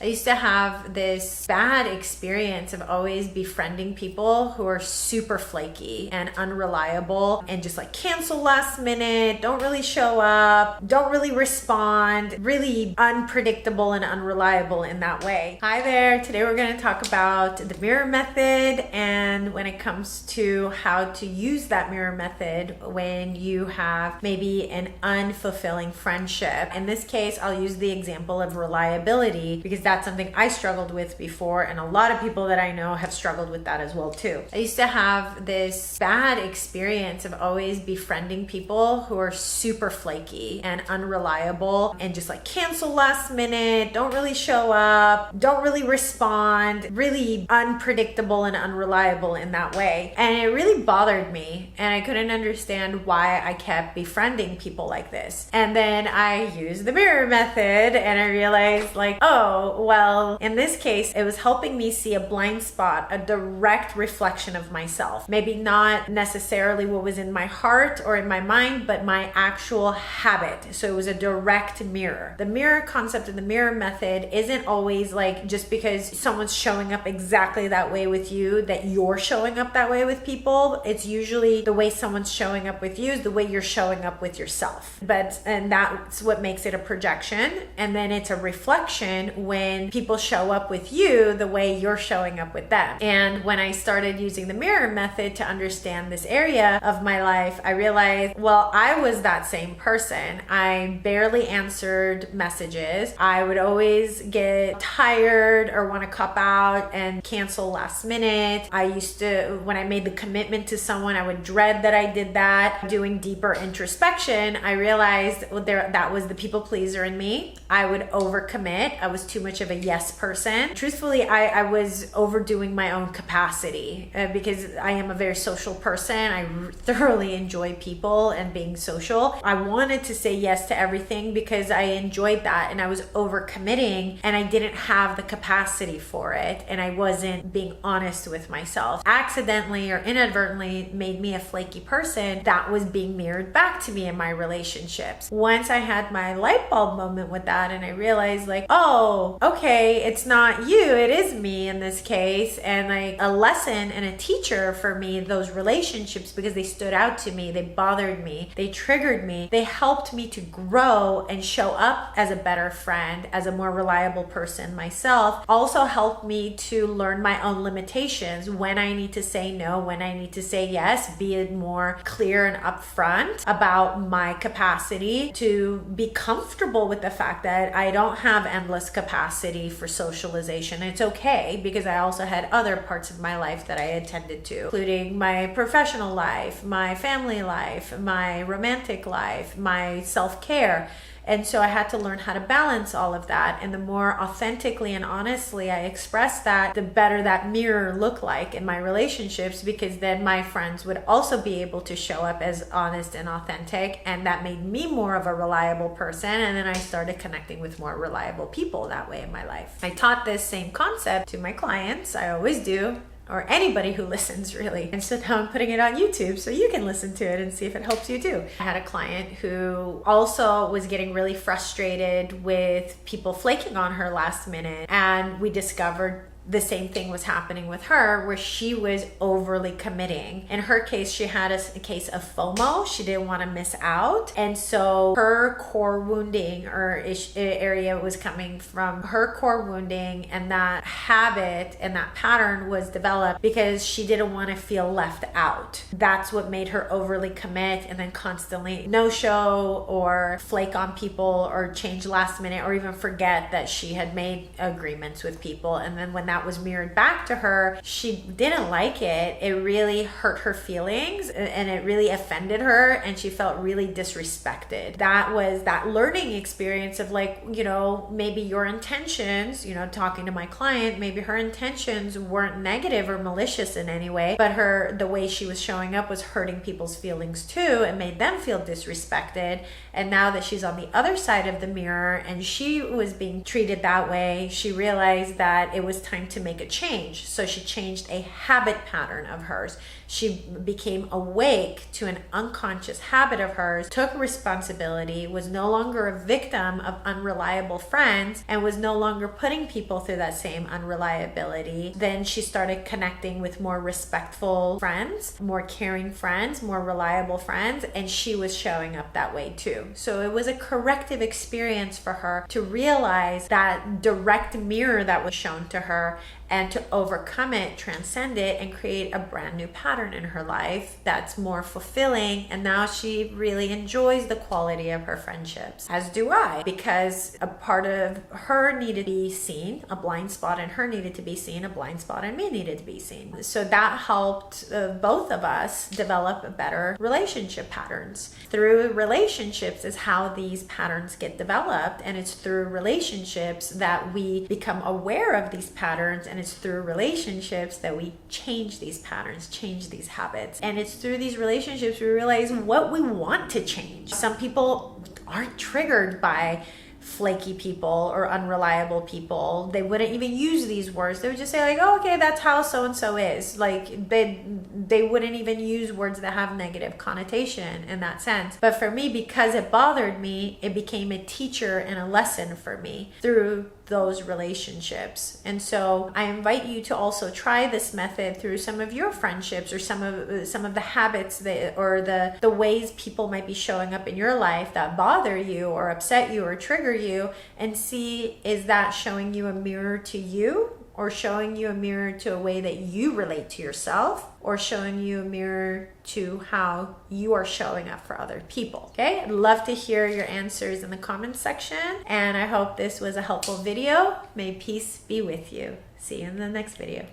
I used to have this bad experience of always befriending people who are super flaky and unreliable and just like cancel last minute, don't really show up, don't really respond, really unpredictable and unreliable in that way. Hi there, today we're going to talk about the mirror method and when it comes to how to use that mirror method when you have maybe an unfulfilling friendship. In this case, I'll use the example of reliability because that's something I struggled with before, and a lot of people that I know have struggled with that as well too. I used to have this bad experience of always befriending people who are super flaky and unreliable and just like cancel last minute, don't really show up, don't really respond, really unpredictable and unreliable in that way. And it really bothered me, and I couldn't understand why I kept befriending people like this. And then I used the mirror method and I realized like, oh, well, in this case, it was helping me see a blind spot, a direct reflection of myself. Maybe not necessarily what was in my heart or in my mind, but my actual habit. So it was a direct mirror. The mirror concept of the mirror method isn't always like just because someone's showing up exactly that way with you that you're showing up that way with people. It's usually the way someone's showing up with you is the way you're showing up with yourself. And that's what makes it a projection. And then it's a reflection when people show up with you the way you're showing up with them. And when I started using the mirror method to understand this area of my life, I realized, well, I was that same person. I barely answered messages. I would always get tired or want to cop out and cancel last minute. I used to, when I made the commitment to someone, I would dread that I did that. Doing deeper introspection, I realized that was the people pleaser in me. I would overcommit. I was too much of a yes person. Truthfully, I was overdoing my own capacity because I am a very social person. I thoroughly enjoy people and being social. I wanted to say yes to everything because I enjoyed that, and I was overcommitting and I didn't have the capacity for it, and I wasn't being honest with myself. Accidentally or inadvertently made me a flaky person that was being mirrored back to me in my relationships. Once I had my light bulb moment with that and I realized like, oh, okay, it's not you, it is me in this case. And like a lesson and a teacher for me, those relationships, because they stood out to me, they bothered me, they triggered me, they helped me to grow and show up as a better friend, as a more reliable person myself. Also helped me to learn my own limitations, when I need to say no, when I need to say yes, be more clear and upfront about my capacity to be comfortable with the fact that I don't have endless capacity for socialization. It's okay because I also had other parts of my life that I attended to, including my professional life, my family life, my romantic life, my self-care. And so I had to learn how to balance all of that. And the more authentically and honestly I expressed that, the better that mirror looked like in my relationships, because then my friends would also be able to show up as honest and authentic. And that made me more of a reliable person. And then I started connecting with more reliable people that way in my life. I taught this same concept to my clients. I always do. Or anybody who listens, really. And so now I'm putting it on YouTube so you can listen to it and see if it helps you too. I had a client who also was getting really frustrated with people flaking on her last minute, and we discovered the same thing was happening with her, where she was overly committing. In her case, she had a case of FOMO. She didn't want to miss out. And so her core wounding or area was coming from her core wounding, and that habit and that pattern was developed because she didn't want to feel left out. That's what made her overly commit and then constantly no-show or flake on people or change last minute or even forget that she had made agreements with people. And then when that was mirrored back to her, she didn't like it. It really hurt her feelings and it really offended her, and she felt really disrespected. That was that learning experience of like, maybe your intentions, talking to my client, maybe her intentions weren't negative or malicious in any way, but the way she was showing up was hurting people's feelings too and made them feel disrespected. And now that she's on the other side of the mirror and she was being treated that way, she realized that it was time to make a change. So she changed a habit pattern of hers. She became awake to an unconscious habit of hers, took responsibility, was no longer a victim of unreliable friends, and was no longer putting people through that same unreliability. Then she started connecting with more respectful friends, more caring friends, more reliable friends, and she was showing up that way too. So it was a corrective experience for her to realize that direct mirror that was shown to her, and to overcome it, transcend it, and create a brand new pattern in her life that's more fulfilling. And now she really enjoys the quality of her friendships, as do I, because a part of her needed to be seen, a blind spot in her needed to be seen, a blind spot in me needed to be seen. So that helped both of us develop better relationship patterns. Through relationships is how these patterns get developed, and it's through relationships that we become aware of these patterns, and it's through relationships that we change these patterns, change these habits. And it's through these relationships we realize what we want to change. Some people aren't triggered by flaky people or unreliable people. They wouldn't even use these words. They would just say like, oh, okay, that's how so-and-so is. Like they wouldn't even use words that have negative connotation in that sense. But for me, because it bothered me, it became a teacher and a lesson for me through those relationships. And so I invite you to also try this method through some of your friendships, or some of the habits that, or the ways people might be showing up in your life that bother you or upset you or trigger you, and see, is that showing you a mirror to you, or showing you a mirror to a way that you relate to yourself, or showing you a mirror to how you are showing up for other people. Okay, I'd love to hear your answers in the comments section, and I hope this was a helpful video. May peace be with you. See you in the next video.